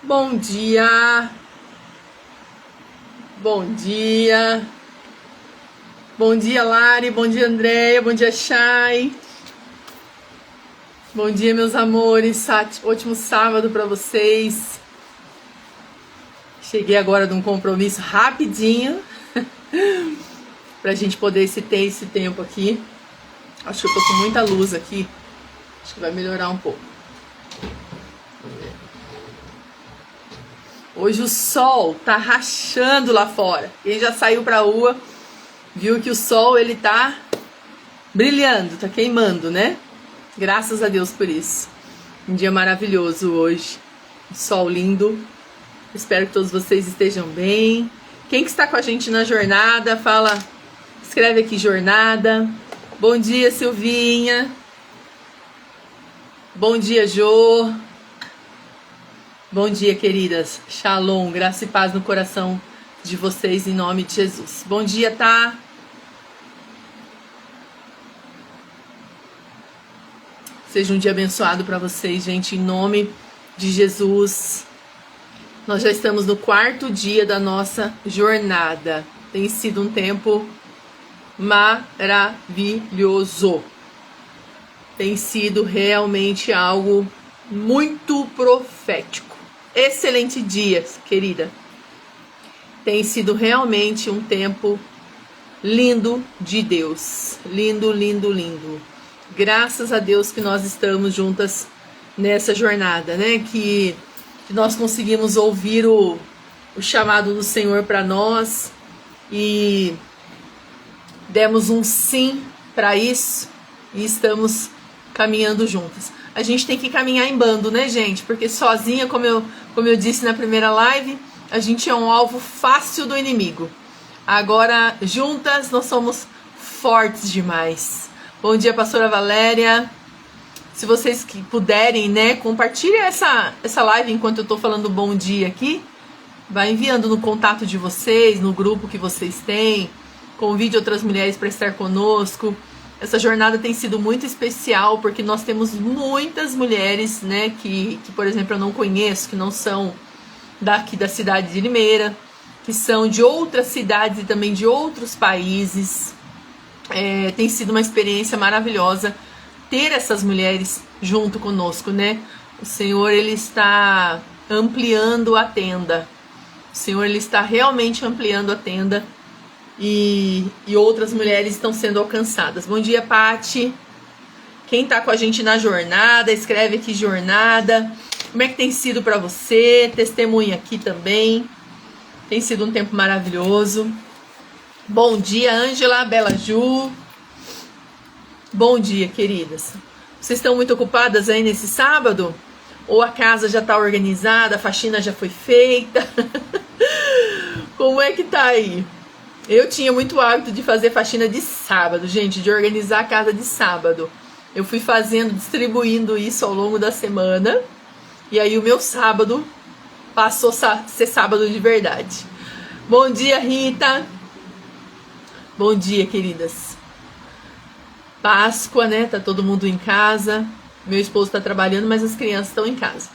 Bom dia, bom dia, bom dia Lari, bom dia Andréia, bom dia Chay, bom dia meus amores, ótimo sábado para vocês. Cheguei agora de um compromisso rapidinho pra gente poder ter esse tempo aqui. Acho que eu tô com muita luz aqui, acho que vai melhorar um pouco. Hoje o sol tá rachando lá fora. Quem já saiu pra rua viu que o sol ele tá brilhando, tá queimando, né? Graças a Deus por isso. Um dia maravilhoso hoje. Um sol lindo. Espero que todos vocês estejam bem. Quem que está com a gente na jornada, fala, escreve aqui jornada. Bom dia, Silvinha. Bom dia, Jô. Bom dia, queridas. Shalom, graça e paz no coração de vocês, em nome de Jesus. Bom dia, tá? Seja um dia abençoado para vocês, gente, em nome de Jesus. Nós já estamos no 4º dia da nossa jornada. Tem sido um tempo maravilhoso. Tem sido realmente algo muito profético. Excelente dia, querida. Tem sido realmente um tempo lindo de Deus. Lindo, lindo, lindo. Graças a Deus que nós estamos juntas nessa jornada, né? Que nós conseguimos ouvir o chamado do Senhor para nós e demos um sim para isso e estamos caminhando juntas. A gente tem que caminhar em bando, né, gente? Porque sozinha, como eu disse na primeira live, a gente é um alvo fácil do inimigo. Agora, juntas, nós somos fortes demais. Bom dia, pastora Valéria. Se vocês puderem, né, compartilhe essa live enquanto eu tô falando bom dia aqui. Vai enviando no contato de vocês, no grupo que vocês têm. Convide outras mulheres para estar conosco. Essa jornada tem sido muito especial porque nós temos muitas mulheres, né, que por exemplo, eu não conheço, que não são daqui da cidade de Limeira, que são de outras cidades e também de outros países. Tem sido uma experiência maravilhosa ter essas mulheres junto conosco, né? O Senhor, ele está ampliando a tenda. O Senhor, ele está realmente ampliando a tenda. E outras mulheres estão sendo alcançadas. Bom dia, Pati. Quem tá com a gente na jornada, escreve aqui jornada. Como é que tem sido para você? Testemunha aqui também. Tem sido um tempo maravilhoso. Bom dia, Ângela, Bela Ju. Bom dia, queridas. Vocês estão muito ocupadas aí nesse sábado? Ou a casa já tá organizada, a faxina já foi feita? Como é que tá aí? Eu tinha muito hábito de fazer faxina de sábado, gente, de organizar a casa de sábado. Eu fui distribuindo isso ao longo da semana. E aí o meu sábado passou a ser sábado de verdade. Bom dia, Rita. Bom dia, queridas. Páscoa, né? Tá todo mundo em casa. Meu esposo tá trabalhando, mas as crianças estão em casa.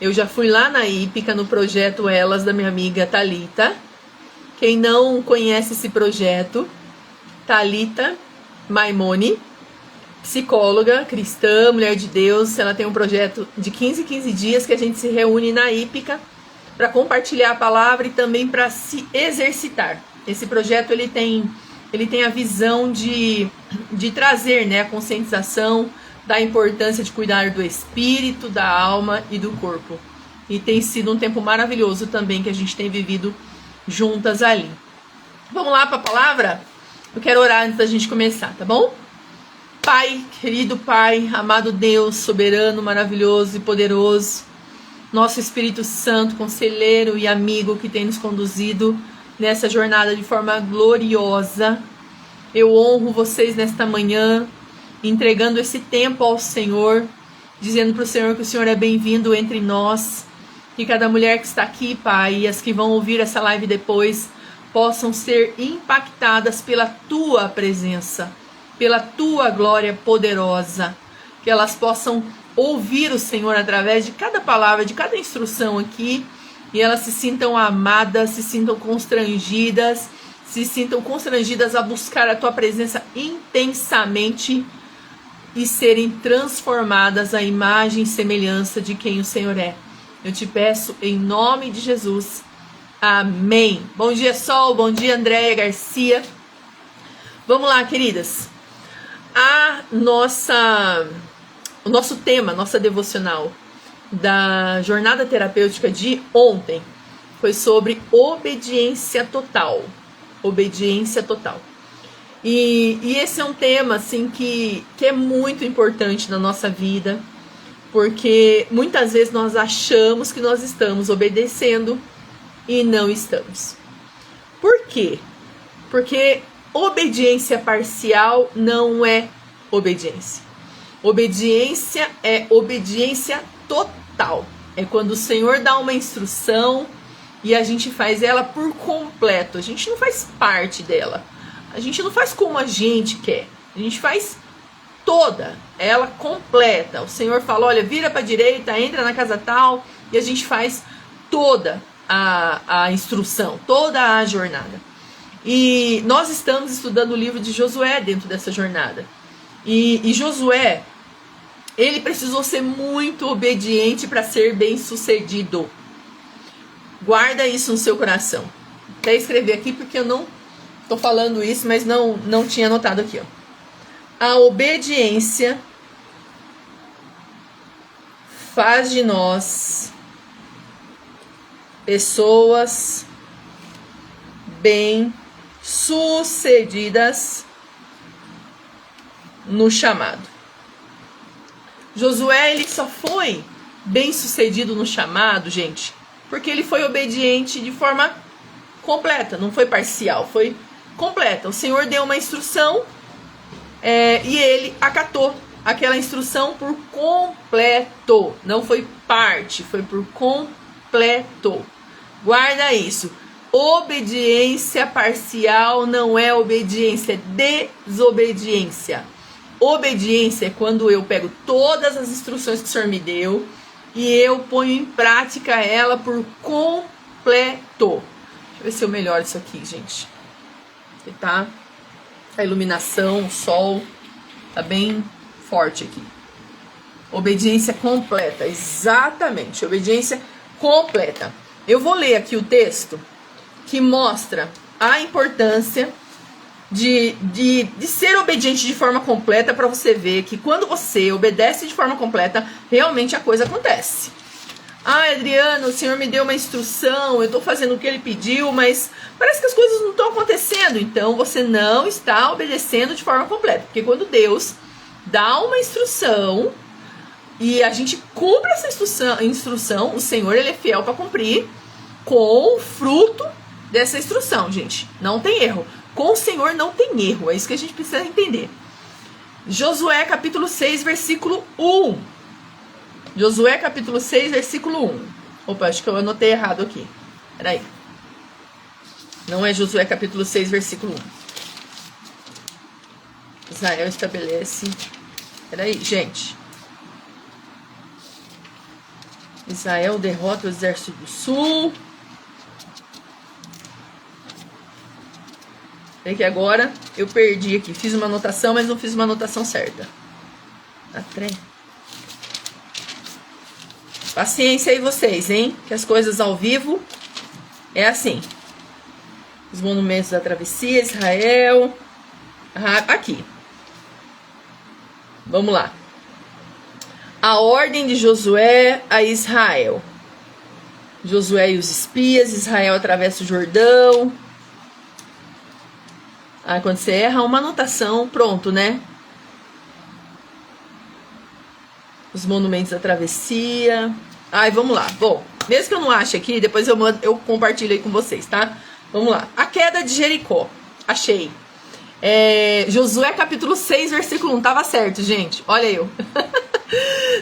Eu já fui lá na Ípica, no projeto Elas, da minha amiga Thalita. Quem não conhece esse projeto, Thalita Maimone, psicóloga, cristã, mulher de Deus. Ela tem um projeto de 15 em 15 dias que a gente se reúne na Ípica para compartilhar a palavra e também para se exercitar. Esse projeto ele tem a visão de trazer, né, a conscientização da importância de cuidar do espírito, da alma e do corpo. E tem sido um tempo maravilhoso também que a gente tem vivido juntas ali. Vamos lá para a palavra? Eu quero orar antes da gente começar, tá bom? Pai, querido Pai, amado Deus, soberano, maravilhoso e poderoso, nosso Espírito Santo, conselheiro e amigo que tem nos conduzido nessa jornada de forma gloriosa. Eu honro vocês nesta manhã, entregando esse tempo ao Senhor, dizendo para o Senhor que o Senhor é bem-vindo entre nós. Que cada mulher que está aqui, Pai, e as que vão ouvir essa live depois, possam ser impactadas pela Tua presença, pela Tua glória poderosa. Que elas possam ouvir o Senhor através de cada palavra, de cada instrução aqui, e elas se sintam amadas, se sintam constrangidas a buscar a tua presença intensamente e serem transformadas à imagem e semelhança de quem o Senhor é. Eu te peço em nome de Jesus. Amém. Bom dia, Sol. Bom dia, Andréia Garcia. Vamos lá, queridas. O nosso tema, nossa devocional da jornada terapêutica de ontem foi sobre obediência total. Obediência total. E esse é um tema assim que é muito importante na nossa vida, porque muitas vezes nós achamos que nós estamos obedecendo e não estamos. Por quê? Porque obediência parcial não é obediência. Obediência é obediência total. É quando o Senhor dá uma instrução e a gente faz ela por completo. A gente não faz parte dela. A gente não faz como a gente quer. A gente faz toda, ela completa. O Senhor fala, olha, vira para a direita, entra na casa tal, e a gente faz toda a instrução, toda a jornada. E nós estamos estudando o livro de Josué dentro dessa jornada. E Josué, ele precisou ser muito obediente para ser bem sucedido. Guarda isso no seu coração. Até escrever aqui porque eu não estou falando isso, mas não tinha anotado aqui. Ó. A obediência faz de nós pessoas bem-sucedidas no chamado. Josué, ele só foi bem-sucedido no chamado, gente, porque ele foi obediente de forma completa, não foi parcial, foi completa. O Senhor deu uma instrução e ele acatou aquela instrução por completo. Não foi parte, foi por completo. Guarda isso. Obediência parcial não é obediência, é desobediência. Obediência é quando eu pego todas as instruções que o Senhor me deu e eu ponho em prática ela por completo. Deixa eu ver se eu melhoro isso aqui, gente. Aqui tá a iluminação, o sol tá bem forte aqui. Obediência completa, exatamente, obediência completa. Eu vou ler aqui o texto que mostra a importância de ser obediente de forma completa, para você ver que quando você obedece de forma completa, realmente a coisa acontece. Ah, Adriana, o Senhor me deu uma instrução, eu estou fazendo o que Ele pediu, mas parece que as coisas não estão acontecendo. Então você não está obedecendo de forma completa, porque quando Deus dá uma instrução e a gente cumpre essa instrução, o Senhor, Ele é fiel para cumprir com o fruto dessa instrução, gente. Não tem erro. Com o Senhor não tem erro. É isso que a gente precisa entender. Josué capítulo 6, versículo 1. Josué capítulo 6, versículo 1. Opa, acho que eu anotei errado aqui. Peraí. Não é Josué capítulo 6, versículo 1. Israel estabelece... Peraí, gente. Israel derrota o exército do sul. É que agora eu perdi aqui. Fiz uma anotação, mas não fiz uma anotação certa. Paciência aí vocês, hein? Que as coisas ao vivo é assim. Os monumentos da travessia, Israel. Aqui. Vamos lá. A ordem de Josué a Israel. Josué e os espias. Israel atravessa o Jordão. Quando você erra uma anotação, pronto, né? Os monumentos da travessia. Vamos lá. Bom, mesmo que eu não ache aqui, depois eu compartilho aí com vocês, tá? Vamos lá. A queda de Jericó. Achei. Josué capítulo 6, versículo 1. Tava certo, gente. Olha eu.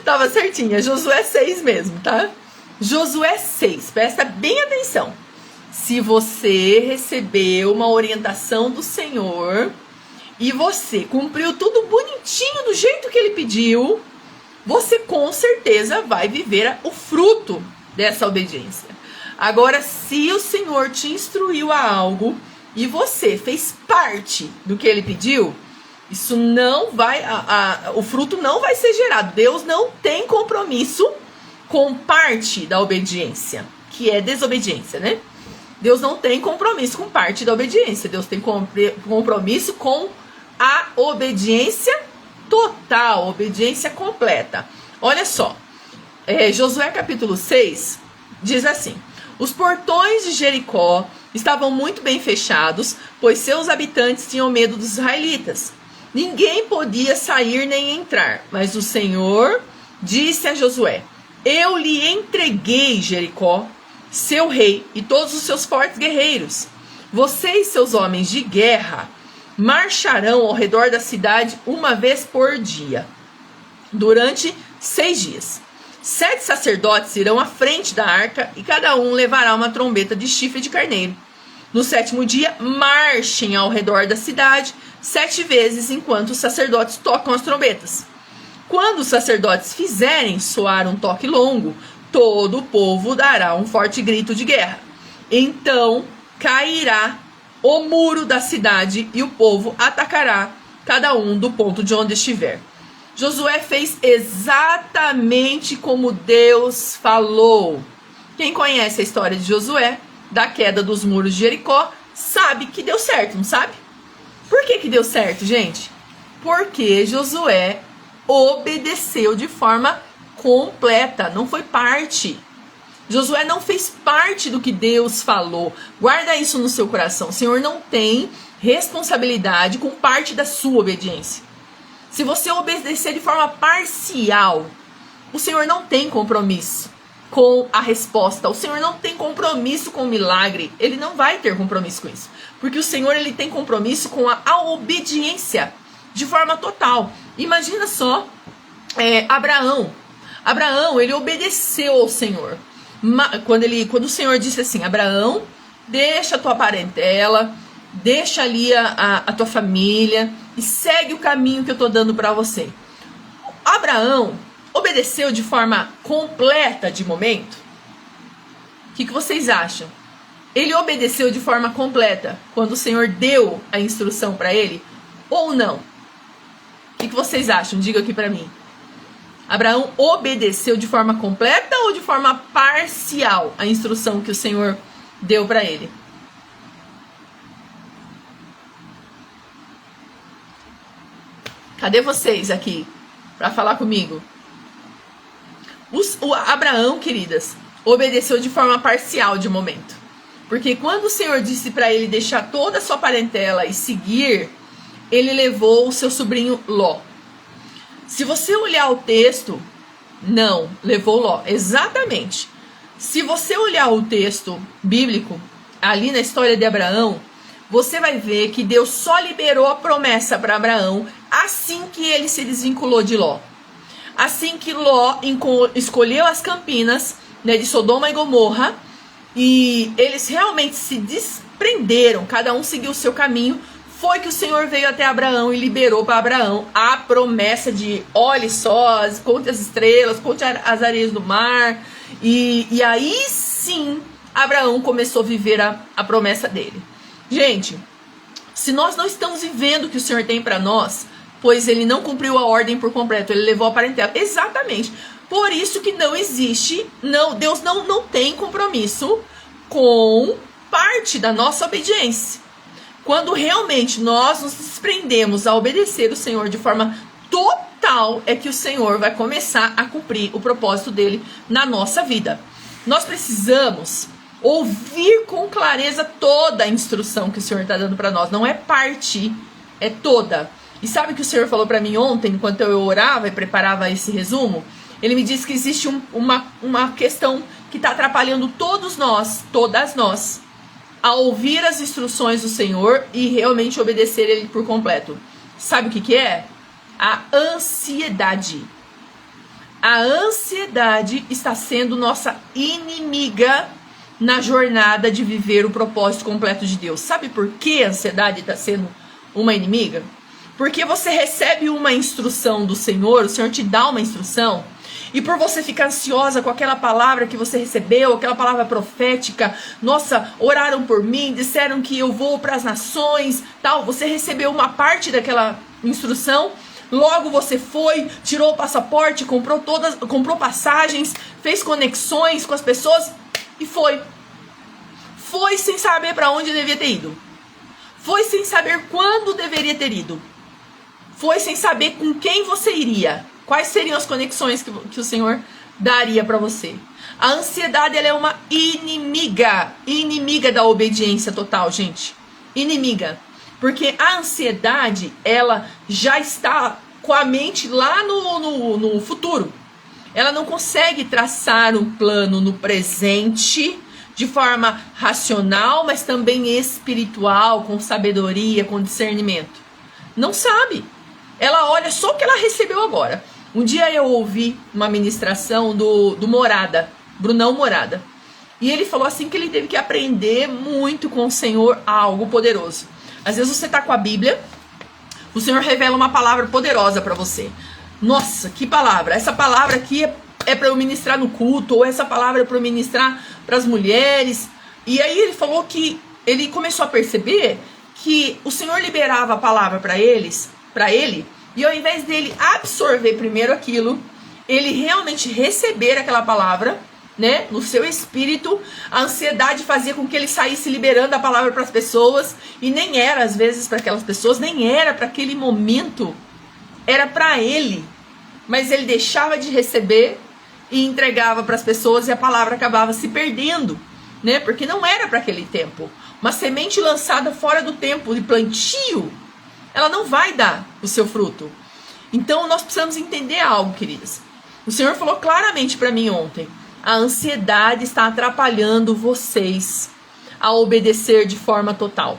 Tava certinha. Josué 6 mesmo, tá? Josué 6. Presta bem atenção. Se você recebeu uma orientação do Senhor e você cumpriu tudo bonitinho do jeito que Ele pediu, você com certeza vai viver o fruto dessa obediência. Agora, se o Senhor te instruiu a algo e você fez parte do que ele pediu, isso não vai, o fruto não vai ser gerado. Deus não tem compromisso com parte da obediência, que é desobediência, né? Deus não tem compromisso com parte da obediência. Deus tem compromisso com a obediência total, obediência completa. Olha só, Josué capítulo 6 diz assim: os portões de Jericó estavam muito bem fechados, pois seus habitantes tinham medo dos israelitas. Ninguém podia sair nem entrar, mas o Senhor disse a Josué: eu lhe entreguei Jericó, seu rei e todos os seus fortes guerreiros. Você e seus homens de guerra marcharão ao redor da cidade uma vez por dia, durante 6 dias. 7 sacerdotes irão à frente da arca e cada um levará uma trombeta de chifre de carneiro. No 7º dia, marchem ao redor da cidade 7 vezes enquanto os sacerdotes tocam as trombetas. Quando os sacerdotes fizerem soar um toque longo, todo o povo dará um forte grito de guerra. Então cairá o muro da cidade e o povo atacará cada um do ponto de onde estiver. Josué fez exatamente como Deus falou. Quem conhece a história de Josué, da queda dos muros de Jericó, sabe que deu certo, não sabe? Por que deu certo, gente? Porque Josué obedeceu de forma completa, não foi parte. Josué não fez parte do que Deus falou. Guarda isso no seu coração. O Senhor não tem responsabilidade com parte da sua obediência. Se você obedecer de forma parcial, o Senhor não tem compromisso com a resposta. O Senhor não tem compromisso com o milagre. Ele não vai ter compromisso com isso. Porque o Senhor, ele tem compromisso com a obediência de forma total. Imagina só Abraão. Abraão, ele obedeceu ao Senhor. Quando o Senhor disse assim: Abraão, deixa a tua parentela, deixa ali a tua família e segue o caminho que eu estou dando para você. Abraão obedeceu de forma completa de momento? O que vocês acham? Ele obedeceu de forma completa quando o Senhor deu a instrução para ele ou não? O que vocês acham? Diga aqui para mim. Abraão obedeceu de forma completa ou de forma parcial a instrução que o Senhor deu para ele? Cadê vocês aqui para falar comigo? O Abraão, queridas, obedeceu de forma parcial de momento. Porque quando o Senhor disse para ele deixar toda a sua parentela e seguir, ele levou o seu sobrinho Ló. Se você olhar o texto, não, levou Ló, exatamente. Se você olhar o texto bíblico, ali na história de Abraão, você vai ver que Deus só liberou a promessa para Abraão assim que ele se desvinculou de Ló. Assim que Ló escolheu as campinas, né, de Sodoma e Gomorra, e eles realmente se desprenderam, cada um seguiu o seu caminho, foi que o Senhor veio até Abraão e liberou para Abraão a promessa de: olhe só, conte as estrelas, conte as areias do mar. E aí sim, Abraão começou a viver a promessa dele. Gente, se nós não estamos vivendo o que o Senhor tem para nós, pois ele não cumpriu a ordem por completo, ele levou a parentela. Exatamente. Por isso que não existe, Deus não tem compromisso com parte da nossa obediência. Quando realmente nós nos desprendemos a obedecer o Senhor de forma total, é que o Senhor vai começar a cumprir o propósito dele na nossa vida. Nós precisamos ouvir com clareza toda a instrução que o Senhor está dando para nós. Não é parte, é toda. E sabe o que o Senhor falou para mim ontem, enquanto eu orava e preparava esse resumo? Ele me disse que existe uma questão que está atrapalhando todas nós, a ouvir as instruções do Senhor e realmente obedecer ele por completo. Sabe o que é? A ansiedade. A ansiedade está sendo nossa inimiga na jornada de viver o propósito completo de Deus. Sabe por que a ansiedade está sendo uma inimiga? Porque você recebe uma instrução do Senhor, o Senhor te dá uma instrução, e por você ficar ansiosa com aquela palavra que você recebeu, aquela palavra profética, nossa, oraram por mim, disseram que eu vou para as nações, tal, você recebeu uma parte daquela instrução, logo você foi, tirou o passaporte, comprou passagens, fez conexões com as pessoas e foi. Foi sem saber para onde devia ter ido. Foi sem saber quando deveria ter ido. Foi sem saber com quem você iria. Quais seriam as conexões que o Senhor daria para você. A ansiedade, ela é uma inimiga. Inimiga da obediência total, gente. Inimiga. Porque a ansiedade, ela já está com a mente lá no futuro. Ela não consegue traçar um plano no presente de forma racional, mas também espiritual, com sabedoria, com discernimento. Não sabe. Ela olha só o que ela recebeu agora. Um dia eu ouvi uma ministração do Morada, Brunão Morada. E ele falou assim que ele teve que aprender muito com o Senhor algo poderoso. Às vezes você está com a Bíblia, o Senhor revela uma palavra poderosa para você. Nossa, que palavra! Essa palavra aqui é para eu ministrar no culto, ou essa palavra é para eu ministrar para as mulheres. E aí ele falou que ele começou a perceber que o Senhor liberava a palavra para ele, e ao invés dele absorver primeiro aquilo, ele realmente receber aquela palavra, né, no seu espírito, a ansiedade fazia com que ele saísse liberando a palavra para as pessoas, e nem era às vezes para aquelas pessoas, nem era para aquele momento, era para ele, mas ele deixava de receber e entregava para as pessoas e a palavra acabava se perdendo, né, porque não era para aquele tempo. Uma semente lançada fora do tempo de plantio, ela não vai dar o seu fruto. Então nós precisamos entender algo, queridas. O Senhor falou claramente para mim ontem: a ansiedade está atrapalhando vocês a obedecer de forma total.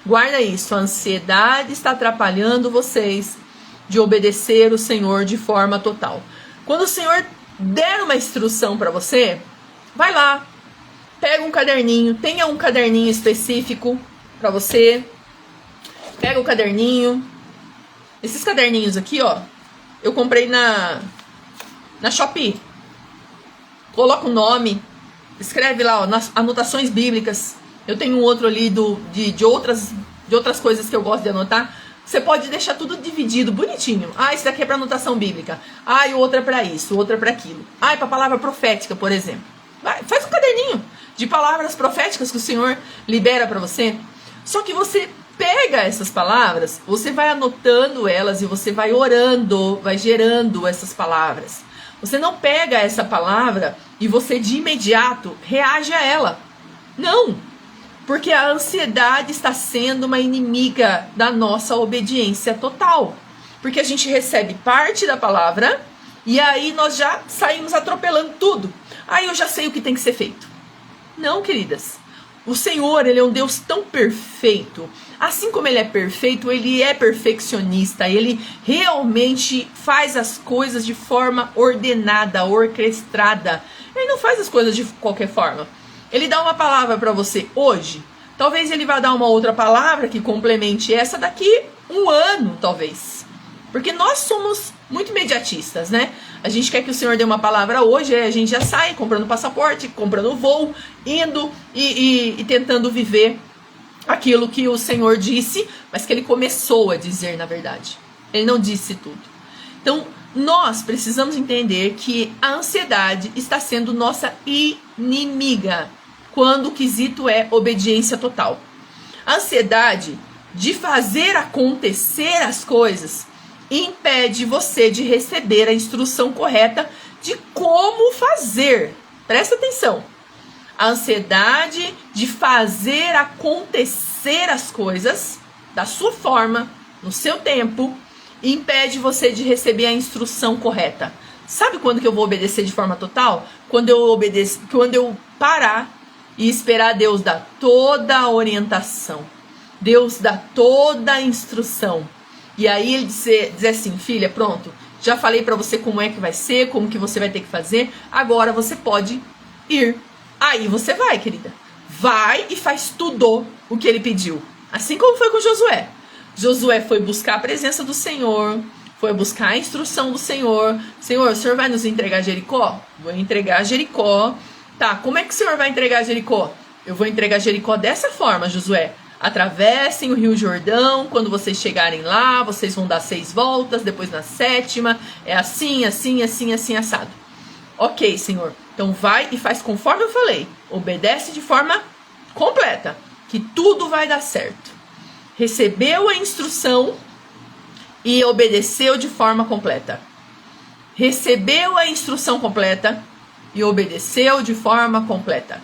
Guarda isso, a ansiedade está atrapalhando vocês de obedecer o Senhor de forma total. Quando o Senhor der uma instrução para você, vai lá, pega um caderninho, tenha um caderninho específico para você. Pega o caderninho. Esses caderninhos aqui, ó, eu comprei na Shopee. Coloca o nome, escreve lá, ó, nas anotações bíblicas. Eu tenho um outro ali de outras coisas que eu gosto de anotar. Você pode deixar tudo dividido, bonitinho. Ah, esse daqui é para anotação bíblica. Ah, e o outro é para isso, o outro é para aquilo. Ah, é para palavra profética, por exemplo. Vai, faz um caderninho de palavras proféticas que o Senhor libera para você. Só que você pega essas palavras, você vai anotando elas e você vai orando, vai gerando essas palavras. Você não pega essa palavra e você de imediato reage a ela. Não, porque a ansiedade está sendo uma inimiga da nossa obediência total. Porque a gente recebe parte da palavra e aí nós já saímos atropelando tudo. Aí eu já sei o que tem que ser feito. Não, queridas. O Senhor, Ele é um Deus tão perfeito. Assim como Ele é perfeito, Ele é perfeccionista. Ele realmente faz as coisas de forma ordenada, orquestrada. Ele não faz as coisas de qualquer forma. Ele dá uma palavra para você hoje. Talvez Ele vá dar uma outra palavra que complemente essa daqui um ano, talvez. Porque nós somos muito imediatistas, né? A gente quer que o Senhor dê uma palavra hoje, aí a gente já sai comprando passaporte, comprando voo, indo e tentando viver aquilo que o Senhor disse, mas que Ele começou a dizer, na verdade. Ele não disse tudo. Então, nós precisamos entender que a ansiedade está sendo nossa inimiga, quando o quesito é obediência total. A ansiedade de fazer acontecer as coisas impede você de receber a instrução correta de como fazer. Presta atenção. A ansiedade de fazer acontecer as coisas da sua forma, no seu tempo, impede você de receber a instrução correta. Sabe quando que eu vou obedecer de forma total? Quando eu parar e esperar Deus dar toda a orientação. Deus dá toda a instrução. E aí ele dizer assim: filha, pronto, já falei pra você como é que vai ser, como que você vai ter que fazer, agora você pode ir. Aí você vai, querida. Vai e faz tudo o que ele pediu. Assim como foi com Josué. Josué foi buscar a presença do Senhor, foi buscar a instrução do Senhor. Senhor, o Senhor vai nos entregar Jericó? Vou entregar Jericó. Tá, como é que o Senhor vai entregar Jericó? Eu vou entregar Jericó dessa forma, Josué. Atravessem o Rio Jordão, quando vocês chegarem lá, vocês vão dar 6 voltas, depois na 7ª, é assim, assim, assim, assim, assado. Ok, Senhor, então vai e faz conforme eu falei, obedece de forma completa, que tudo vai dar certo. Recebeu a instrução e obedeceu de forma completa. Recebeu a instrução completa e obedeceu de forma completa.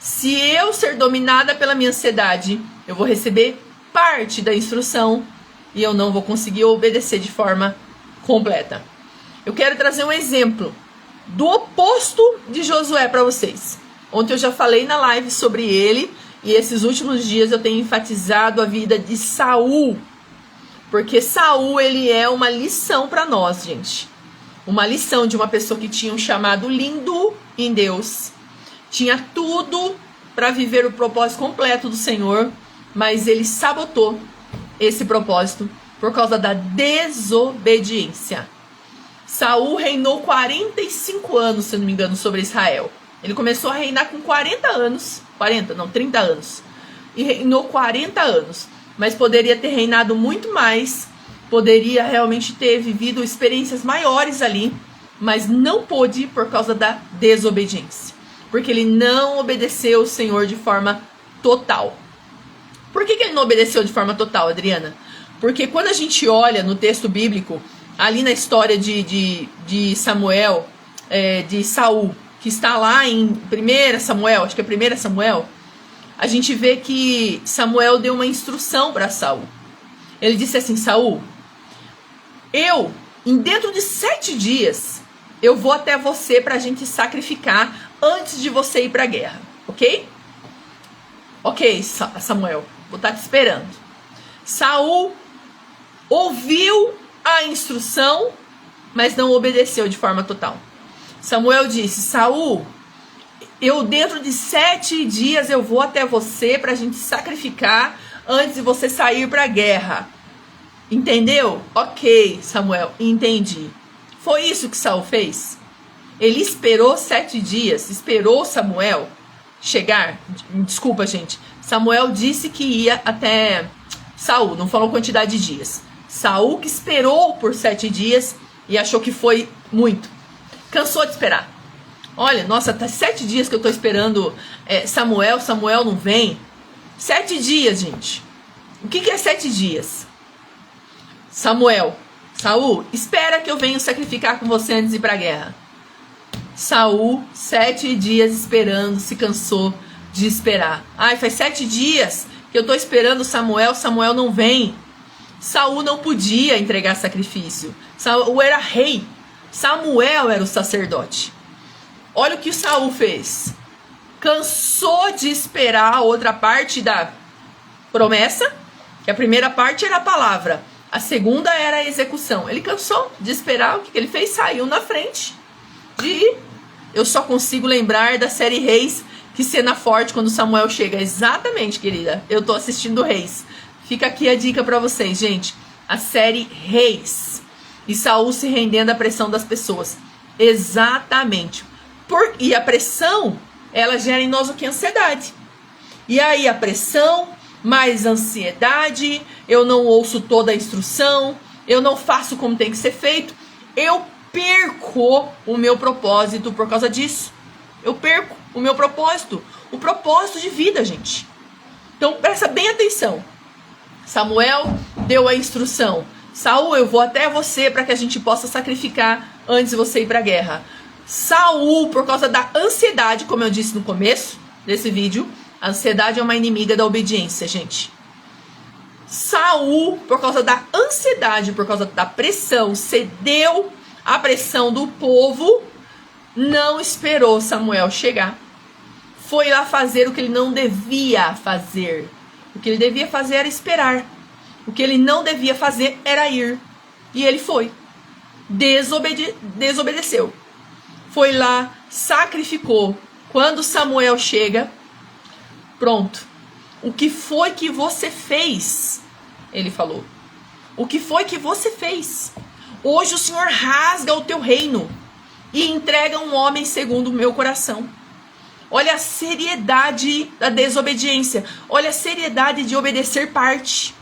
Se eu ser dominada pela minha ansiedade, eu vou receber parte da instrução e eu não vou conseguir obedecer de forma completa. Eu quero trazer um exemplo do oposto de Josué para vocês. Ontem eu já falei na live sobre ele e esses últimos dias eu tenho enfatizado a vida de Saul. Porque Saul, ele é uma lição para nós, gente. Uma lição de uma pessoa que tinha um chamado lindo em Deus. Tinha tudo para viver o propósito completo do Senhor, mas ele sabotou esse propósito por causa da desobediência. Saul reinou 45 anos, se eu não me engano, sobre Israel. Ele começou a reinar com 30 anos. E reinou 40 anos. Mas poderia ter reinado muito mais. Poderia realmente ter vivido experiências maiores ali. Mas não pôde por causa da desobediência. Porque ele não obedeceu o Senhor de forma total. Por que ele não obedeceu de forma total, Adriana? Porque quando a gente olha no texto bíblico, ali na história de Samuel, de Saul, que está lá em 1 Samuel, acho que é 1 Samuel, a gente vê que Samuel deu uma instrução para Saul. Ele disse assim: Saul, dentro de 7 dias, eu vou até você para a gente sacrificar antes de você ir para a guerra, ok? Ok, Samuel, vou estar te esperando. Saul ouviu a instrução, mas não obedeceu de forma total. Samuel disse: Saul, dentro de 7 dias eu vou até você para a gente sacrificar antes de você sair para a guerra. Entendeu? Ok, Samuel, entendi. Foi isso que Saul fez? Ele esperou 7 dias, esperou Samuel chegar. Desculpa, gente. Samuel disse que ia até Saul, não falou quantidade de dias. Saul que esperou por 7 dias e achou que foi muito. Cansou de esperar. Olha, nossa, tá 7 dias que eu tô esperando Samuel não vem. 7 dias, gente. O que é 7 dias? Saul, espera que eu venha sacrificar com você antes de ir pra guerra. Saul, 7 dias esperando, se cansou de esperar. Ai, faz 7 dias que eu tô esperando Samuel não vem. Saul não podia entregar sacrifício. Saul era rei. Samuel era o sacerdote. Olha o que Saul fez. Cansou de esperar a outra parte da promessa. Que a primeira parte era a palavra. A segunda era a execução. Ele cansou de esperar. O que ele fez? Saiu na frente de ir. Eu só consigo lembrar da série Reis. Que cena forte quando Samuel chega. Exatamente, querida. Eu tô assistindo Reis. Fica aqui a dica pra vocês, gente. A série Reis. E Saul se rendendo à pressão das pessoas. Exatamente. E a pressão, ela gera em nós o que? Ansiedade. E aí a pressão, mais ansiedade, eu não ouço toda a instrução, eu não faço como tem que ser feito, eu perco o meu propósito por causa disso. Eu perco o meu propósito, o propósito de vida, gente. Então presta bem atenção. Samuel deu a instrução. Saul, eu vou até você para que a gente possa sacrificar antes de você ir para a guerra. Saul, por causa da ansiedade, como eu disse no começo desse vídeo, a ansiedade é uma inimiga da obediência, gente. Saul, por causa da ansiedade, por causa da pressão, cedeu à pressão do povo, não esperou Samuel chegar. Foi lá fazer o que ele não devia fazer. O que ele devia fazer era esperar. O que ele não devia fazer era ir. E ele foi. Desobedeceu. Foi lá, sacrificou. Quando Samuel chega, pronto. O que foi que você fez ele falou. O que foi que você fez? Hoje o Senhor rasga o teu reino e entrega um homem segundo o meu coração. Olha a seriedade da desobediência. Olha a seriedade de obedecer parte.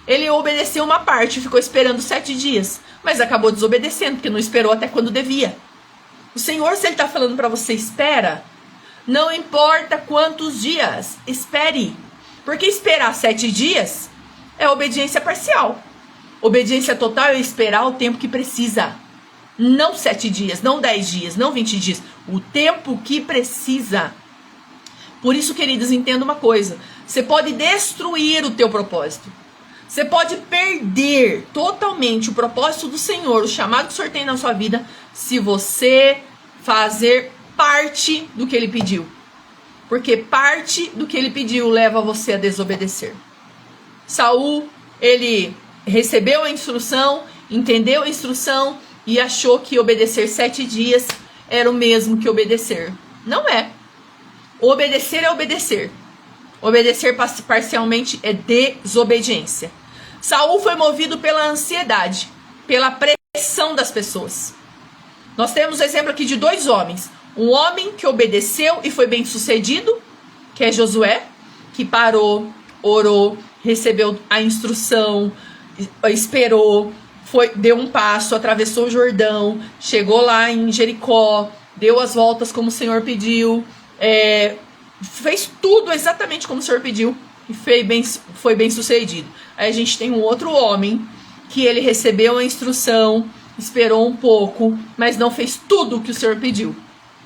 Ele obedeceu uma parte e ficou esperando 7 dias. Mas acabou desobedecendo, porque não esperou até quando devia. O Senhor, se Ele está falando para você, espera. Não importa quantos dias, espere. Porque esperar 7 dias é obediência parcial. Obediência total é esperar o tempo que precisa. Não 7 dias, não 10 dias, não 20 dias. O tempo que precisa. Por isso, queridos, entenda uma coisa. Você pode destruir o teu propósito. Você pode perder totalmente o propósito do Senhor, o chamado que o Senhor tem na sua vida, se você fazer parte do que Ele pediu. Porque parte do que Ele pediu leva você a desobedecer. Saul, ele recebeu a instrução, entendeu a instrução e achou que obedecer 7 dias era o mesmo que obedecer. Não é. Obedecer é obedecer. Obedecer parcialmente é desobediência. Saul foi movido pela ansiedade, pela pressão das pessoas. Nós temos o exemplo aqui de 2 homens. Um homem que obedeceu e foi bem sucedido, que é Josué, que parou, orou, recebeu a instrução, esperou, deu um passo, atravessou o Jordão, chegou lá em Jericó, deu as voltas como o Senhor pediu, fez tudo exatamente como o Senhor pediu e foi bem sucedido. Aí a gente tem um outro homem que ele recebeu a instrução, esperou um pouco, mas não fez tudo o que o Senhor pediu.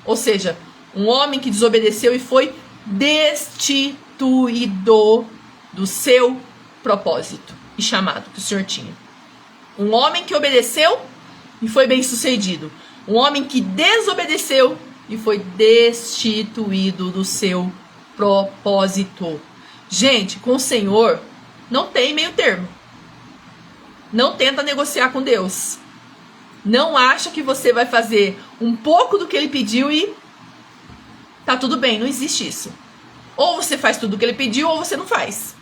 Ou seja, um homem que desobedeceu e foi destituído do seu propósito e chamado que o Senhor tinha. Um homem que obedeceu e foi bem sucedido. Um homem que desobedeceu e foi destituído do seu propósito. Gente, com o Senhor não tem meio termo. Não tenta negociar com Deus. Não acha que você vai fazer um pouco do que Ele pediu e tá tudo bem. Não existe isso. Ou você faz tudo o que Ele pediu ou você não faz.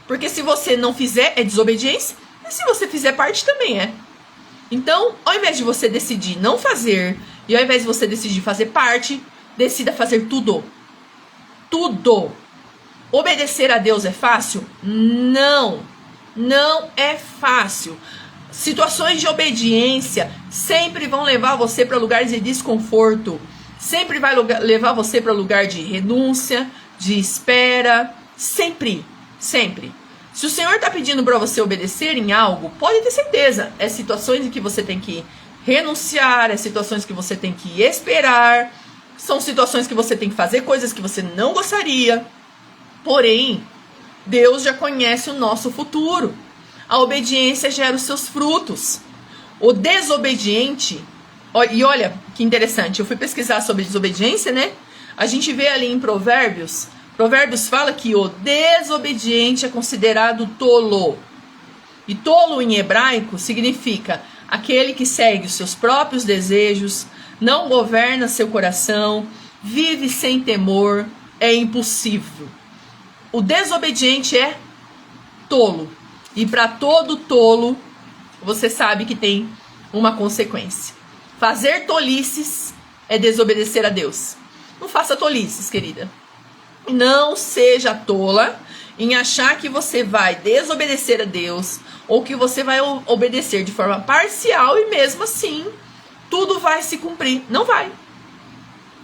Porque se você não fizer, é desobediência. E se você fizer parte, também é. Então, ao invés de você decidir não fazer, e ao invés de você decidir fazer parte, decida fazer tudo. Tudo. Obedecer a Deus é fácil? Não. Não é fácil. Situações de obediência sempre vão levar você para lugares de desconforto. Sempre vai levar você para lugar de renúncia, de espera. Sempre. Sempre. Se o Senhor está pedindo para você obedecer em algo, pode ter certeza. É situações em que você tem que renunciar, é situações que você tem que esperar, são situações que você tem que fazer coisas que você não gostaria. Porém, Deus já conhece o nosso futuro. A obediência gera os seus frutos. O desobediente, e olha que interessante, eu fui pesquisar sobre desobediência, né? A gente vê ali em Provérbios fala que o desobediente é considerado tolo. E tolo em hebraico significa aquele que segue os seus próprios desejos, não governa seu coração, vive sem temor, é impulsivo. O desobediente é tolo. E para todo tolo, você sabe que tem uma consequência. Fazer tolices é desobedecer a Deus. Não faça tolices, querida. Não seja tola em achar que você vai desobedecer a Deus ou que você vai obedecer de forma parcial e mesmo assim tudo vai se cumprir. Não vai.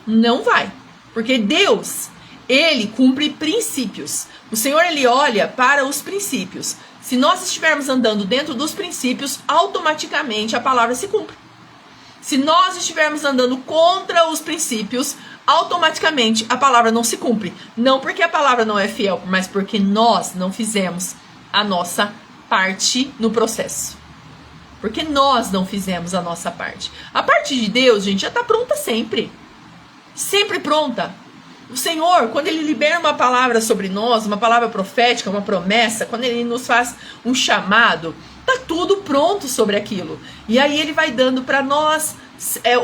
Não vai. Porque Deus, Ele cumpre princípios. O Senhor, Ele olha para os princípios. Se nós estivermos andando dentro dos princípios, automaticamente a palavra se cumpre. Se nós estivermos andando contra os princípios, automaticamente a palavra não se cumpre. Não porque a palavra não é fiel, mas porque nós não fizemos a nossa parte no processo. Porque nós não fizemos a nossa parte. A parte de Deus, gente, já está pronta sempre. Sempre pronta. O Senhor, quando Ele libera uma palavra sobre nós, uma palavra profética, uma promessa, quando Ele nos faz um chamado, tá tudo pronto sobre aquilo. E aí Ele vai dando para nós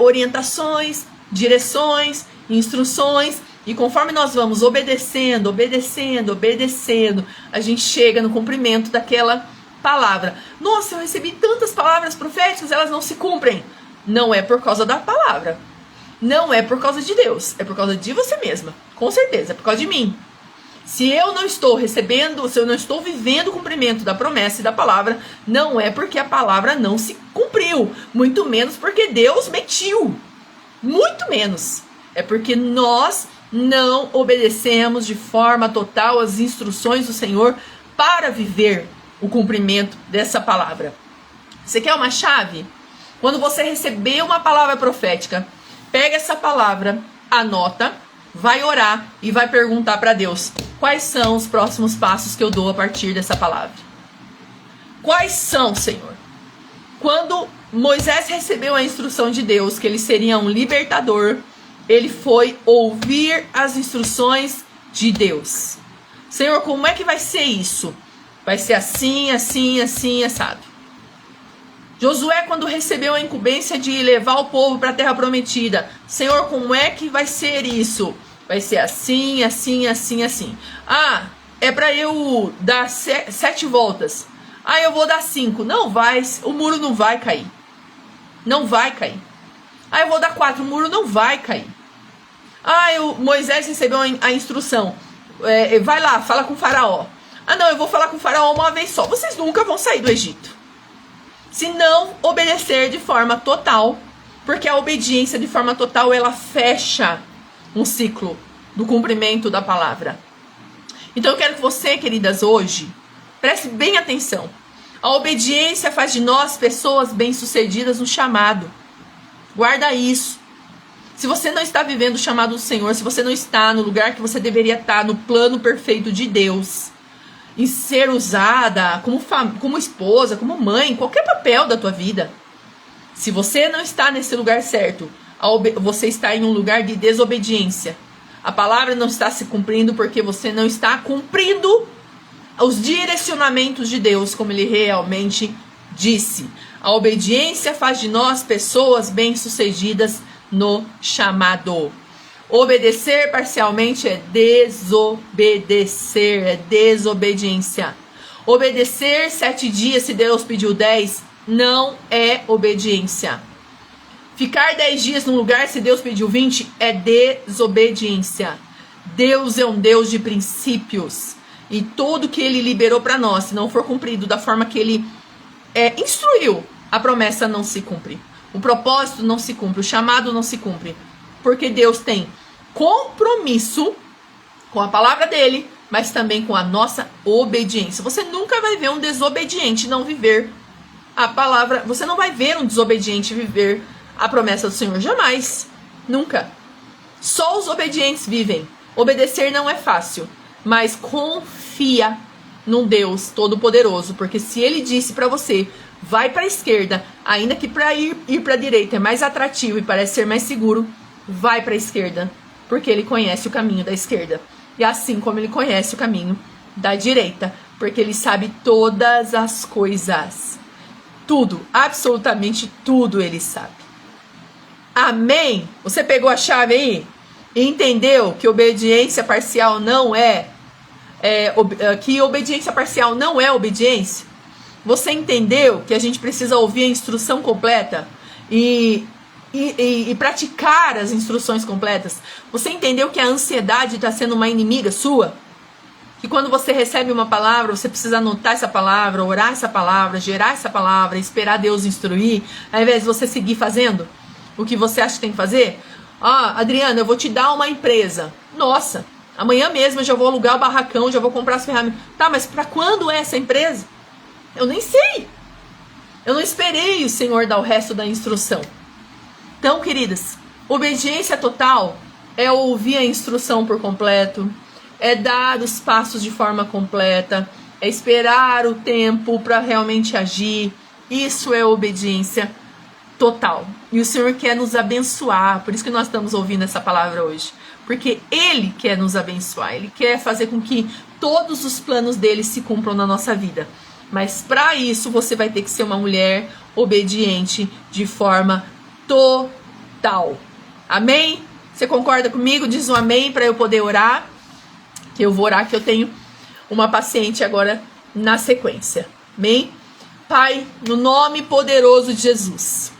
orientações, direções, instruções, e conforme nós vamos obedecendo, a gente chega no cumprimento palavra. Nossa, eu recebi tantas palavras proféticas, elas não se cumprem. Não é por causa da palavra. Não é por causa de Deus. É por causa de você mesma. Com certeza, é por causa de mim. Se eu não estou recebendo, se eu não estou vivendo o cumprimento da promessa e da palavra, não é porque a palavra não se cumpriu. Muito menos porque Deus mentiu. Muito menos. É porque nós não obedecemos de forma total as instruções do Senhor para viver o cumprimento dessa palavra. Você quer uma chave? Quando você receber uma palavra profética, pega essa palavra, anota, vai orar e vai perguntar para Deus: quais são os próximos passos que eu dou a partir dessa palavra? Quais são, Senhor? Quando Moisés recebeu a instrução de Deus que ele seria um libertador, ele foi ouvir as instruções de Deus. Senhor, como é que vai ser isso? Vai ser assim, assim, assim, assado. Josué, quando recebeu a incumbência de levar o povo para a terra prometida, Senhor, como é que vai ser isso? Vai ser assim, assim, assim, assim. Ah, é para eu dar 7 voltas. Ah, eu vou dar 5. Não vai, o muro não vai cair. Não vai cair. Ah, eu vou dar 4, o muro não vai cair. Ah, Moisés recebeu a instrução. Vai lá, fala com o faraó. Ah, não, eu vou falar com o faraó uma vez só. Vocês nunca vão sair do Egito. Se não obedecer de forma total, porque a obediência de forma total, ela fecha um ciclo do cumprimento da palavra. Então eu quero que você, queridas, hoje, preste bem atenção. A obediência faz de nós pessoas bem-sucedidas no chamado. Guarda isso. Se você não está vivendo o chamado do Senhor, se você não está no lugar que você deveria estar, no plano perfeito de Deus, em ser usada como esposa, como mãe, qualquer papel da tua vida, se você não está nesse lugar certo, você está em um lugar de desobediência. A palavra não está se cumprindo porque você não está cumprindo os direcionamentos de Deus, como ele realmente disse. A obediência faz de nós pessoas bem-sucedidas no chamado. Obedecer parcialmente é desobedecer, é desobediência. Obedecer 7 dias se Deus pediu 10 não é obediência. Ficar 10 dias num lugar se Deus pediu 20 é desobediência. Deus é um Deus de princípios. E tudo que ele liberou para nós, se não for cumprido da forma que ele instruiu, a promessa não se cumpre. O propósito não se cumpre, o chamado não se cumpre. Porque Deus tem compromisso com a palavra dele, mas também com a nossa obediência. Você nunca vai ver um desobediente não viver a palavra. Você não vai ver um desobediente viver a promessa do Senhor. Jamais. Nunca. Só os obedientes vivem. Obedecer não é fácil. Mas confia num Deus todo-poderoso. Porque se ele disse para você, vai para a esquerda, ainda que para ir para a direita é mais atrativo e parece ser mais seguro, vai para a esquerda. Porque ele conhece o caminho da esquerda. E assim como ele conhece o caminho da direita. Porque ele sabe todas as coisas. Tudo, absolutamente tudo ele sabe. Amém? Você pegou a chave aí? E entendeu que obediência parcial não que obediência parcial não é obediência? Você entendeu que a gente precisa ouvir a instrução completa e praticar as instruções completas? Você entendeu que a ansiedade está sendo uma inimiga sua? Que quando você recebe uma palavra, você precisa anotar essa palavra, orar essa palavra, gerar essa palavra, esperar Deus instruir, ao invés de você seguir fazendo o que você acha que tem que fazer? Ah, Adriana, eu vou te dar uma empresa. Nossa, amanhã mesmo eu já vou alugar o barracão, já vou comprar as ferramentas. Tá, mas para quando é essa empresa? Eu nem sei. Eu não esperei o Senhor dar o resto da instrução. Então, queridas, obediência total é ouvir a instrução por completo, é dar os passos de forma completa, é esperar o tempo para realmente agir. Isso é obediência total. E o Senhor quer nos abençoar, por isso que nós estamos ouvindo essa palavra hoje. Porque Ele quer nos abençoar, Ele quer fazer com que todos os planos dele se cumpram na nossa vida. Mas para isso você vai ter que ser uma mulher obediente de forma total. Amém? Você concorda comigo? Diz um amém para eu poder orar. Que eu vou orar, que eu tenho uma paciente agora na sequência. Amém? Pai, no nome poderoso de Jesus,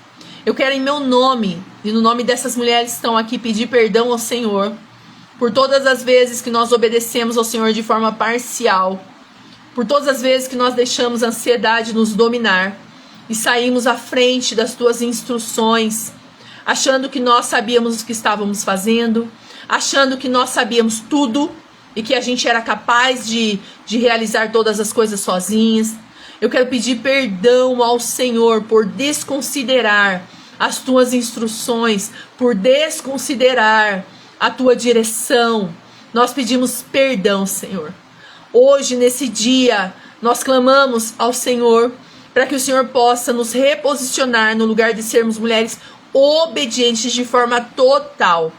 eu quero em meu nome e no nome dessas mulheres que estão aqui pedir perdão ao Senhor por todas as vezes que nós obedecemos ao Senhor de forma parcial, por todas as vezes que nós deixamos a ansiedade nos dominar e saímos à frente das tuas instruções, achando que nós sabíamos o que estávamos fazendo, achando que nós sabíamos tudo e que a gente era capaz de realizar todas as coisas sozinhas. Eu quero pedir perdão ao Senhor por desconsiderar as tuas instruções, por desconsiderar a tua direção. Nós pedimos perdão, Senhor. Hoje, nesse dia, nós clamamos ao Senhor para que o Senhor possa nos reposicionar no lugar de sermos mulheres obedientes de forma total.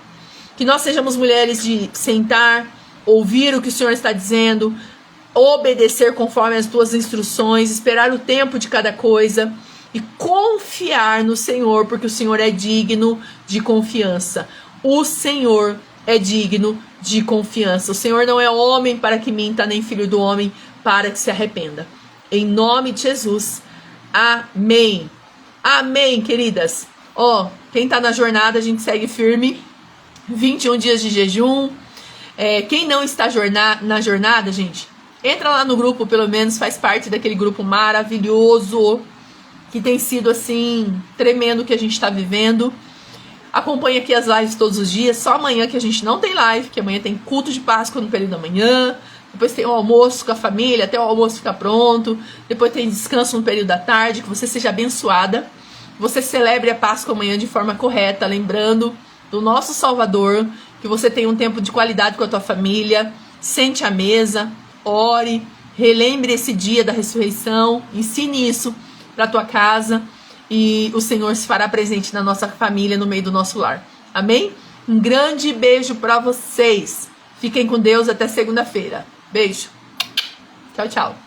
Que nós sejamos mulheres de sentar, ouvir o que o Senhor está dizendo, obedecer conforme as tuas instruções, esperar o tempo de cada coisa e confiar no Senhor, porque o Senhor é digno de confiança. O Senhor é digno de confiança. O Senhor não é homem para que minta, nem filho do homem para que se arrependa. Em nome de Jesus. Amém. Amém, queridas. Ó, quem tá na jornada, a gente segue firme. 21 dias de jejum. Quem não está na jornada, gente, entra lá no grupo, pelo menos faz parte daquele grupo maravilhoso que tem sido assim, tremendo o que a gente está vivendo. Acompanha aqui as lives todos os dias. Só amanhã que a gente não tem live, que amanhã tem culto de Páscoa no período da manhã. Depois tem o almoço com a família, até o almoço ficar pronto. Depois tem descanso no período da tarde. Que você seja abençoada. Você celebre a Páscoa amanhã de forma correta, lembrando do nosso Salvador. Que você tenha um tempo de qualidade com a tua família. Sente à mesa, ore, relembre esse dia da ressurreição. Ensine isso para a tua casa. E o Senhor se fará presente na nossa família, no meio do nosso lar. Amém? Um grande beijo para vocês. Fiquem com Deus até segunda-feira. Beijo. Tchau, tchau.